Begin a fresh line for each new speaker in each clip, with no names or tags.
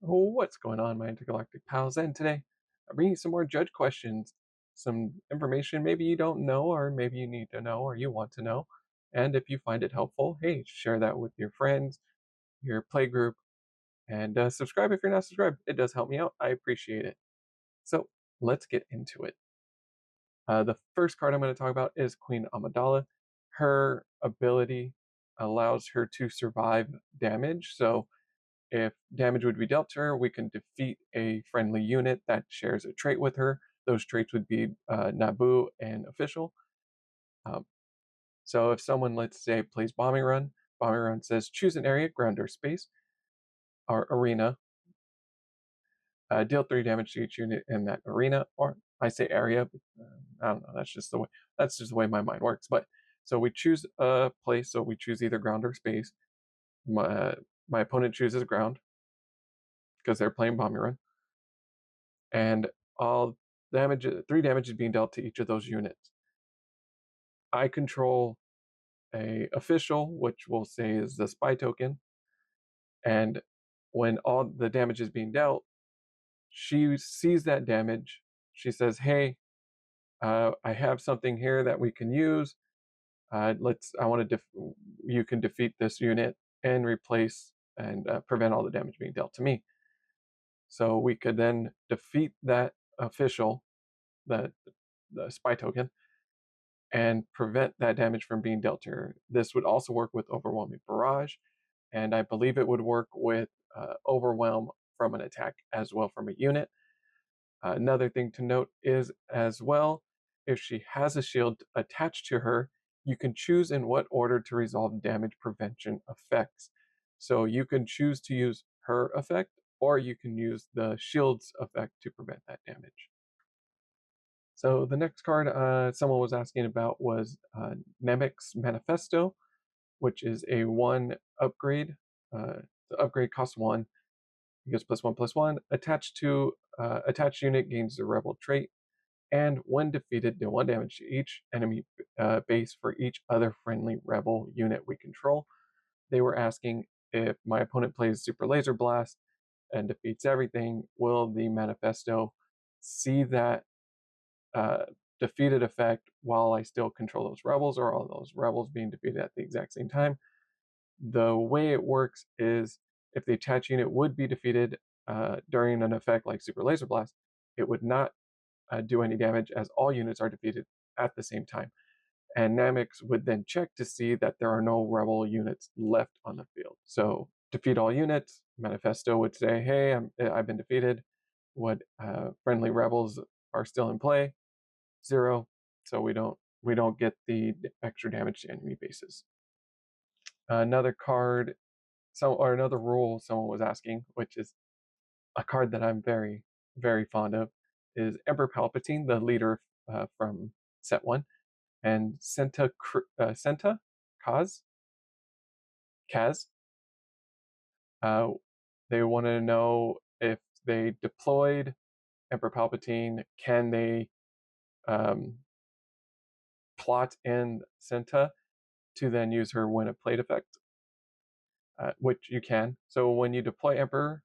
What's going on, my intergalactic pals? And today, I'm bringing some more judge questions, some information maybe you don't know, or maybe you need to know, or you want to know. And if you find it helpful, hey, share that with your friends, your play group, and subscribe if you're not subscribed. It does help me out. I appreciate it. So let's get into it. The first card I'm going to talk about is Queen Amidala. Her ability allows her to survive damage. So if damage would be dealt to her, we can defeat a friendly unit that shares a trait with her. Those traits would be Naboo and Official. Um, so if someone, let's say, plays Bombing Run says choose an area, ground or space, or arena, deal 3 damage to each unit in that arena, or I say area. I don't know. That's just the way my mind works. But so we choose a place. So we choose either ground or space. My opponent chooses ground because they're playing Bombing Run, and all damage, 3 damage is being dealt to each of those units. I control a official, which we'll say is the spy token, and when all the damage is being dealt, she sees that damage. She says, "Hey, I have something here that we can use. I want to. You can defeat this unit and replace and prevent all the damage being dealt to me." So we could then defeat that official, the the spy token, and prevent that damage from being dealt to her. This would also work with Overwhelming Barrage, and I believe it would work with Overwhelm from an attack as well from a unit. Another thing to note is as well, if she has a shield attached to her, you can choose in what order to resolve damage prevention effects. So you can choose to use her effect, or you can use the shield's effect to prevent that damage. So the next card someone was asking about was Nemec's Manifesto, which is a 1 upgrade. The upgrade costs 1. It goes +1/+1. Attached unit gains the Rebel trait, and when defeated, deal 1 damage to each enemy base for each other friendly Rebel unit we control. They were asking if my opponent plays Super Laser Blast and defeats everything, will the Manifesto see that uh, defeated effect while I still control those rebels, or all those rebels being defeated at the exact same time? The way it works is if the attached unit would be defeated during an effect like Super Laser Blast, it would not do any damage as all units are defeated at the same time. And Namix would then check to see that there are no rebel units left on the field. So defeat all units. Manifesto would say, "Hey, I've been defeated. What friendly rebels are still in play?" 0. So we don't get the extra damage to enemy bases. Another card, or another rule someone was asking, which is a card that I'm very very fond of, is Emperor Palpatine, the leader from Set One, and Senta Kaz. Uh, they wanted to know if they deployed Emperor Palpatine, can they um, plot in Senta to then use her win a plate effect, which you can. So when you deploy Emperor,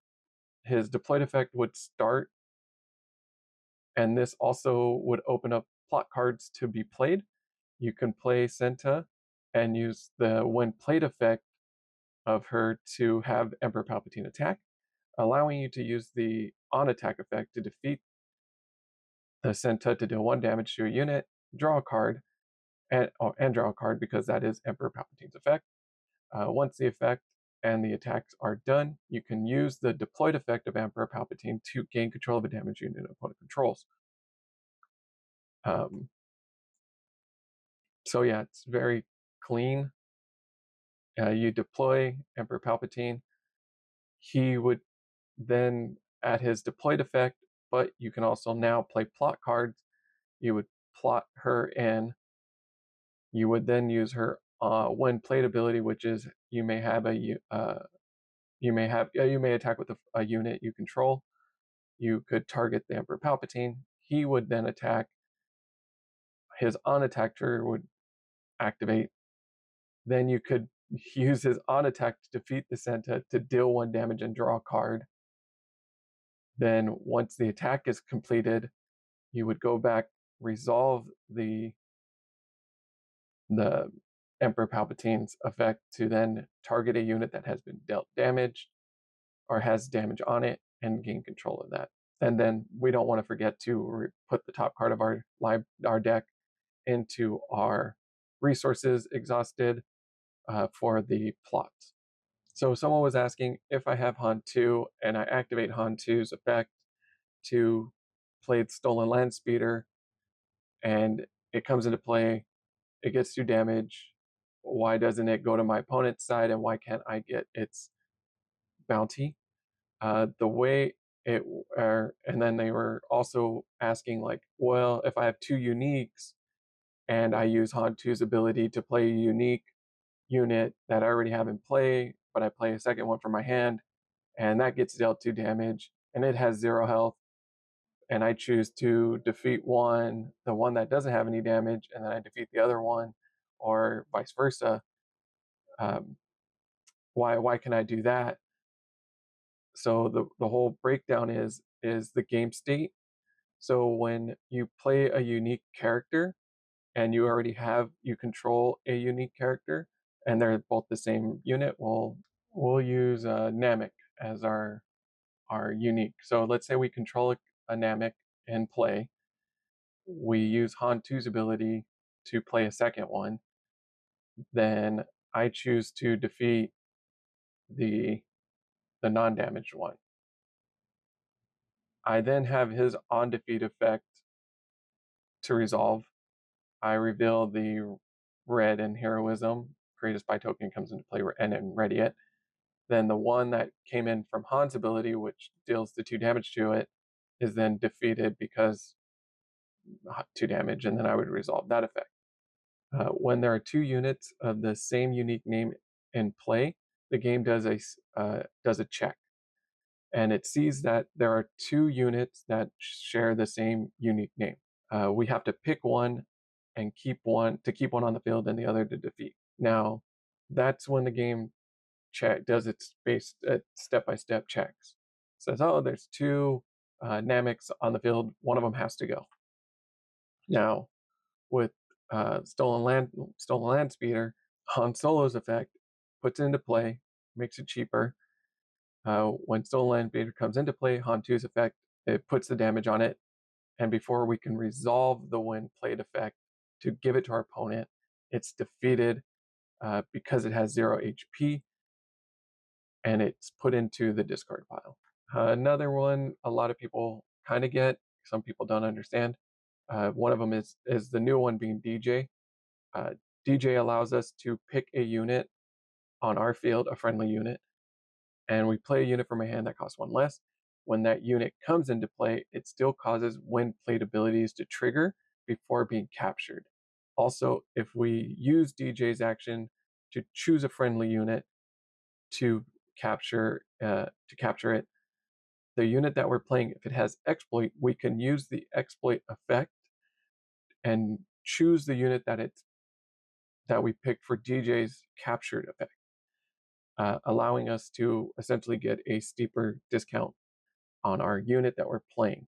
his deployed effect would start, and this also would open up plot cards to be played. You can play Senta and use the win plate effect of her to have Emperor Palpatine attack, allowing you to use the on attack effect to defeat the Senta to deal 1 damage to a unit, draw a card, and draw a card because that is Emperor Palpatine's effect. Once the effect and the attacks are done, you can use the deployed effect of Emperor Palpatine to gain control of a damage unit opponent controls. Um, so yeah, it's very clean. You deploy Emperor Palpatine. He would then add his deployed effect, but you can also now play plot cards. You would plot her in. You would then use her when played ability, which is you may attack with a unit you control. You could target the Emperor Palpatine. He would then attack. His on attack trigger would activate. Then you could use his on attack to defeat the Senta to deal 1 damage and draw a card. Then once the attack is completed, you would go back, resolve the Emperor Palpatine's effect to then target a unit that has been dealt damage or has damage on it and gain control of that. And then we don't want to forget to put the top card of our deck into our resources exhausted for the plot. So someone was asking if I have Han 2 and I activate Han 2's effect to play the Stolen Land Speeder and it comes into play, it gets 2 damage. Why doesn't it go to my opponent's side and why can't I get its bounty? The way it, and then they were also asking, like, well, if I have 2 uniques and I use Han 2's ability to play a unique unit that I already have in play, but I play a second one from my hand, and that gets dealt 2 damage, and it has 0 health, and I choose to defeat the one that doesn't have any damage, and then I defeat the other one, or vice versa. Um, why can I do that? So the whole breakdown is the game state. So when you play a unique character and you control a unique character and they're both the same unit, we'll use Namek as our unique. So let's say we control a Namek in play. We use Han 2's ability to play a second one. Then I choose to defeat the the non-damaged one. I then have his on defeat effect to resolve. I reveal the red and heroism. Create a spy token comes into play and then ready it. Then the one that came in from Han's ability, which deals the 2 damage to it, is then defeated because 2 damage, and then I would resolve that effect. When there are 2 units of the same unique name in play, the game does a check, and it sees that there are 2 units that share the same unique name. We have to pick one and keep one on the field and the other to defeat. Now, that's when the game does its step-by-step checks. It says, oh, there's 2 Nameks on the field. One of them has to go. Now, with Stolen Land Speeder, Han Solo's effect puts it into play, makes it cheaper. When Stolen Land Speeder comes into play, Han 2's effect, it puts the damage on it, and before we can resolve the when played effect to give it to our opponent, it's defeated because it has 0 HP, and it's put into the discard pile. Another one a lot of people kind of get, some people don't understand. One of them is the new one being DJ. DJ allows us to pick a unit on our field, a friendly unit, and we play a unit from a hand that costs 1 less. When that unit comes into play, it still causes when played abilities to trigger before being captured. Also, if we use DJ's action to choose a friendly unit to capture it, the unit that we're playing, if it has exploit, we can use the exploit effect and choose the unit that we picked for DJ's captured effect, allowing us to essentially get a steeper discount on our unit that we're playing.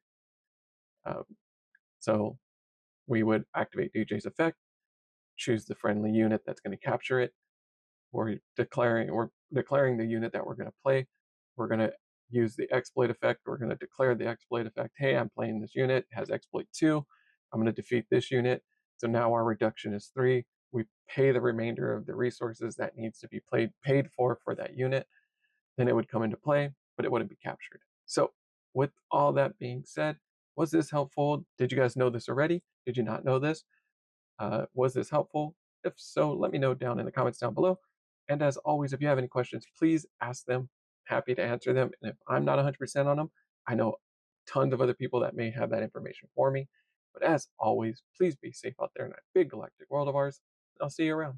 So we would activate DJ's effect, choose the friendly unit that's going to capture it. We're declaring the unit that we're going to play. We're going to use the exploit effect. We're going to declare the exploit effect. Hey, I'm playing this unit. It has exploit 2. I'm going to defeat this unit. So now our reduction is 3. We pay the remainder of the resources that needs to be paid for that unit. Then it would come into play, but it wouldn't be captured. So with all that being said, was this helpful? Did you guys know this already? Did you not know this? Was this helpful? If so, let me know down in the comments down below. And as always, if you have any questions, please ask them. Happy to answer them. And if I'm not 100% on them, I know tons of other people that may have that information for me. But as always, please be safe out there in that big galactic world of ours. I'll see you around.